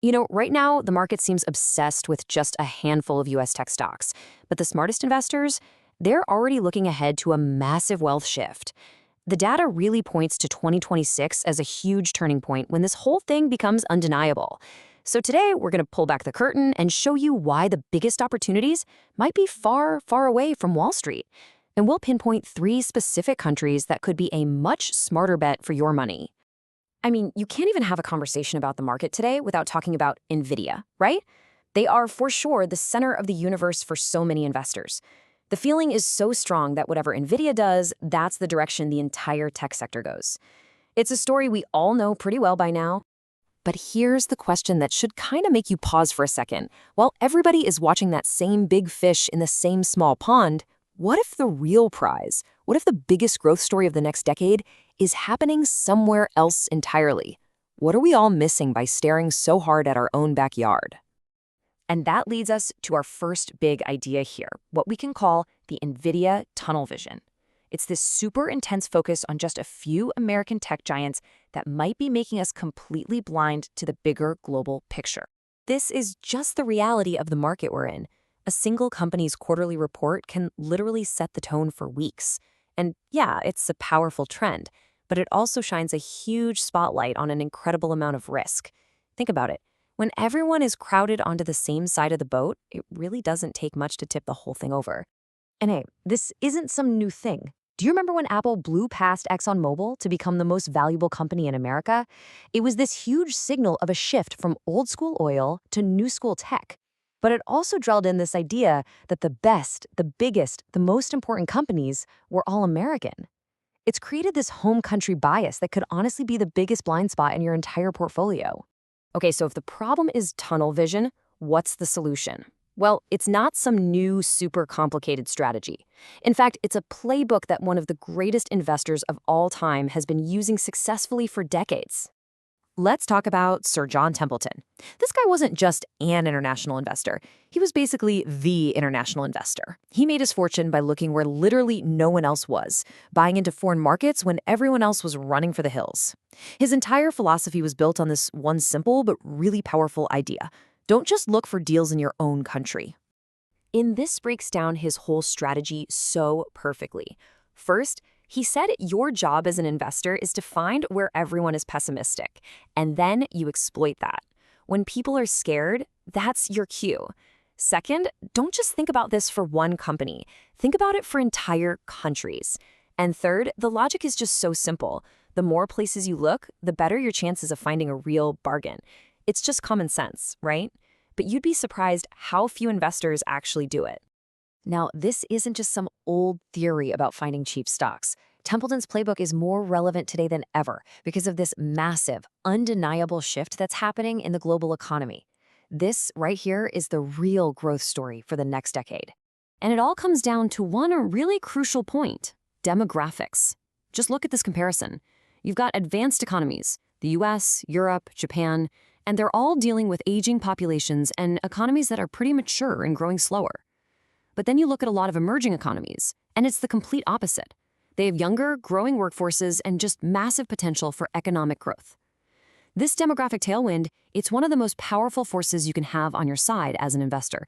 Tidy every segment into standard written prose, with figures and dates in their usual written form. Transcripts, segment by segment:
Right now, the market seems obsessed with just a handful of US tech stocks. But the smartest investors, they're already looking ahead to a massive wealth shift. The data really points to 2026 as a huge turning point when this whole thing becomes undeniable. So today, we're going to pull back the curtain and show you why the biggest opportunities might be far, far away from Wall Street. And we'll pinpoint 3 specific countries that could be a much smarter bet for your money. I mean, you can't even have a conversation about the market today without talking about NVIDIA, right? They are for sure the center of the universe for so many investors. The feeling is so strong that whatever NVIDIA does, that's the direction the entire tech sector goes. It's a story we all know pretty well by now. But here's the question that should kind of make you pause for a second. While everybody is watching that same big fish in the same small pond, what if the real prize, what if the biggest growth story of the next decade is happening somewhere else entirely? What are we all missing by staring so hard at our own backyard? And that leads us to our first big idea here, what we can call the NVIDIA tunnel vision. It's this super intense focus on just a few American tech giants that might be making us completely blind to the bigger global picture. This is just the reality of the market we're in. A single company's quarterly report can literally set the tone for weeks. And yeah, it's a powerful trend, but it also shines a huge spotlight on an incredible amount of risk. Think about it. When everyone is crowded onto the same side of the boat, it really doesn't take much to tip the whole thing over. And hey, this isn't some new thing. Do you remember when Apple blew past ExxonMobil to become the most valuable company in America? It was this huge signal of a shift from old school oil to new school tech. But it also drilled in this idea that the best, the biggest, the most important companies were all American. It's created this home country bias that could honestly be the biggest blind spot in your entire portfolio. Okay, so if the problem is tunnel vision, what's the solution? Well, it's not some new, super complicated strategy. In fact, it's a playbook that one of the greatest investors of all time has been using successfully for decades. Let's talk about Sir John Templeton. This guy wasn't just an international investor. He was basically the international investor. He made his fortune by looking where literally no one else was, buying into foreign markets when everyone else was running for the hills. His entire philosophy was built on this one simple but really powerful idea. Don't just look for deals in your own country. This breaks down his whole strategy so perfectly. First, he said your job as an investor is to find where everyone is pessimistic, and then you exploit that. When people are scared, that's your cue. Second, don't just think about this for one company. Think about it for entire countries. And third, the logic is just so simple. The more places you look, the better your chances of finding a real bargain. It's just common sense, right? But you'd be surprised how few investors actually do it. Now, this isn't just some old theory about finding cheap stocks. Templeton's playbook is more relevant today than ever because of this massive, undeniable shift that's happening in the global economy. This right here is the real growth story for the next decade. And it all comes down to one really crucial point: demographics. Just look at this comparison. You've got advanced economies, the US, Europe, Japan, and they're all dealing with aging populations and economies that are pretty mature and growing slower. But then you look at a lot of emerging economies, and it's the complete opposite. They have younger, growing workforces and just massive potential for economic growth. This demographic tailwind, it's one of the most powerful forces you can have on your side as an investor.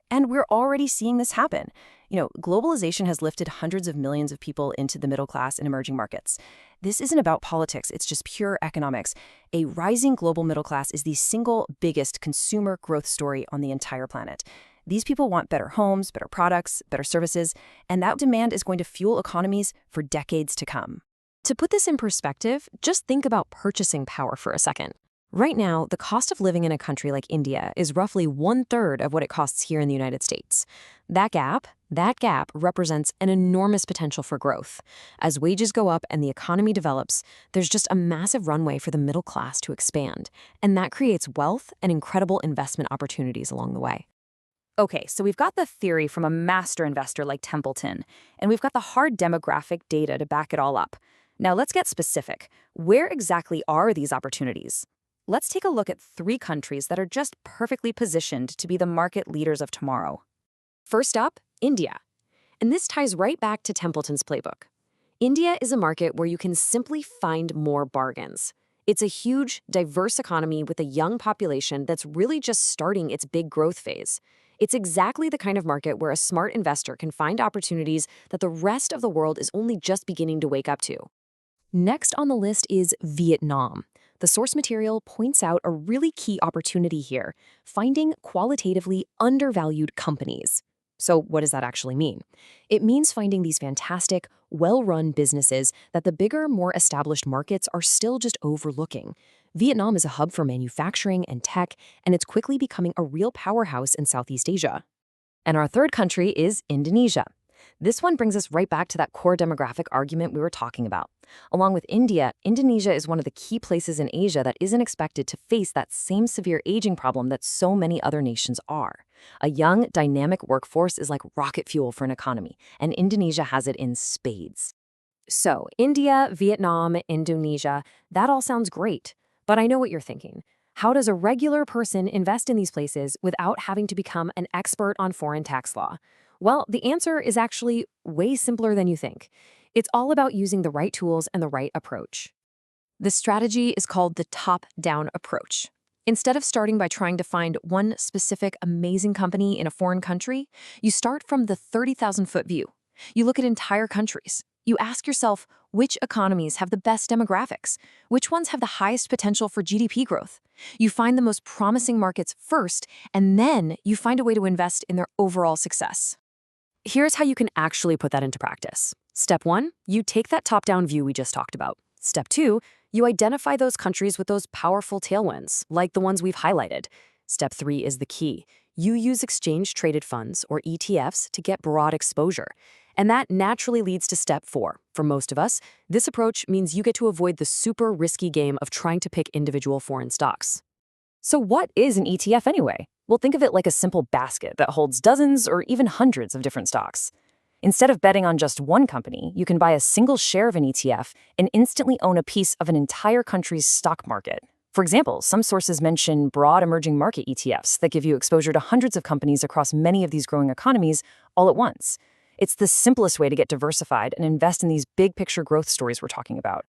And we're already seeing this happen. Globalization has lifted hundreds of millions of people into the middle class in emerging markets. This isn't about politics, it's just pure economics. A rising global middle class is the single biggest consumer growth story on the entire planet. These people want better homes, better products, better services, and that demand is going to fuel economies for decades to come. To put this in perspective, just think about purchasing power for a second. Right now, the cost of living in a country like India is roughly 1/3 of what it costs here in the United States. That gap represents an enormous potential for growth. As wages go up and the economy develops, there's just a massive runway for the middle class to expand, and that creates wealth and incredible investment opportunities along the way. Okay, so we've got the theory from a master investor like Templeton, and we've got the hard demographic data to back it all up. Now let's get specific. Where exactly are these opportunities? Let's take a look at 3 countries that are just perfectly positioned to be the market leaders of tomorrow. First up, India. And this ties right back to Templeton's playbook. India is a market where you can simply find more bargains. It's a huge, diverse economy with a young population that's really just starting its big growth phase. It's exactly the kind of market where a smart investor can find opportunities that the rest of the world is only just beginning to wake up to. Next on the list is Vietnam. The source material points out a really key opportunity here, finding qualitatively undervalued companies. So what does that actually mean? It means finding these fantastic, well-run businesses that the bigger, more established markets are still just overlooking. Vietnam is a hub for manufacturing and tech, and it's quickly becoming a real powerhouse in Southeast Asia. And our third country is Indonesia. This one brings us right back to that core demographic argument we were talking about. Along with India, Indonesia is one of the key places in Asia that isn't expected to face that same severe aging problem that so many other nations are. A young, dynamic workforce is like rocket fuel for an economy, and Indonesia has it in spades. So, India, Vietnam, Indonesia, that all sounds great. But I know what you're thinking. How does a regular person invest in these places without having to become an expert on foreign tax law? Well, the answer is actually way simpler than you think. It's all about using the right tools and the right approach. This strategy is called the top-down approach. Instead of starting by trying to find one specific amazing company in a foreign country, you start from the 30,000-foot view. You look at entire countries. You ask yourself, which economies have the best demographics? Which ones have the highest potential for GDP growth? You find the most promising markets first, and then you find a way to invest in their overall success. Here's how you can actually put that into practice. Step 1, you take that top-down view we just talked about. Step 2, you identify those countries with those powerful tailwinds, like the ones we've highlighted. Step 3 is the key. You use exchange-traded funds, or ETFs, to get broad exposure. And that naturally leads to step 4. For most of us, this approach means you get to avoid the super risky game of trying to pick individual foreign stocks. So what is an ETF anyway? Well, think of it like a simple basket that holds dozens or even hundreds of different stocks. Instead of betting on just one company, you can buy a single share of an ETF and instantly own a piece of an entire country's stock market. For example, some sources mention broad emerging market ETFs that give you exposure to hundreds of companies across many of these growing economies all at once. It's the simplest way to get diversified and invest in these big picture growth stories we're talking about.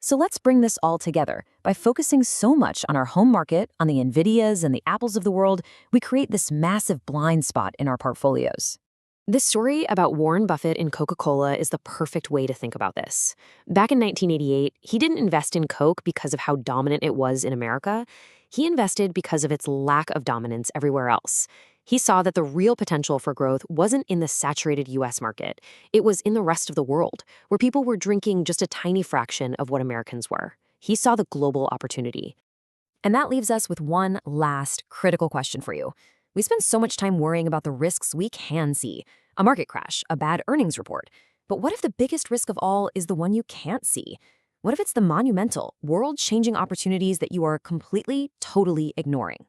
So let's bring this all together. By focusing so much on our home market, on the Nvidias and the Apples of the world, we create this massive blind spot in our portfolios. This story about Warren Buffett and Coca-Cola is the perfect way to think about this. Back in 1988, he didn't invest in Coke because of how dominant it was in America. He invested because of its lack of dominance everywhere else. He saw that the real potential for growth wasn't in the saturated US market. It was in the rest of the world, where people were drinking just a tiny fraction of what Americans were. He saw the global opportunity. And that leaves us with one last critical question for you. We spend so much time worrying about the risks we can see. A market crash, a bad earnings report. But what if the biggest risk of all is the one you can't see? What if it's the monumental, world-changing opportunities that you are completely, totally ignoring?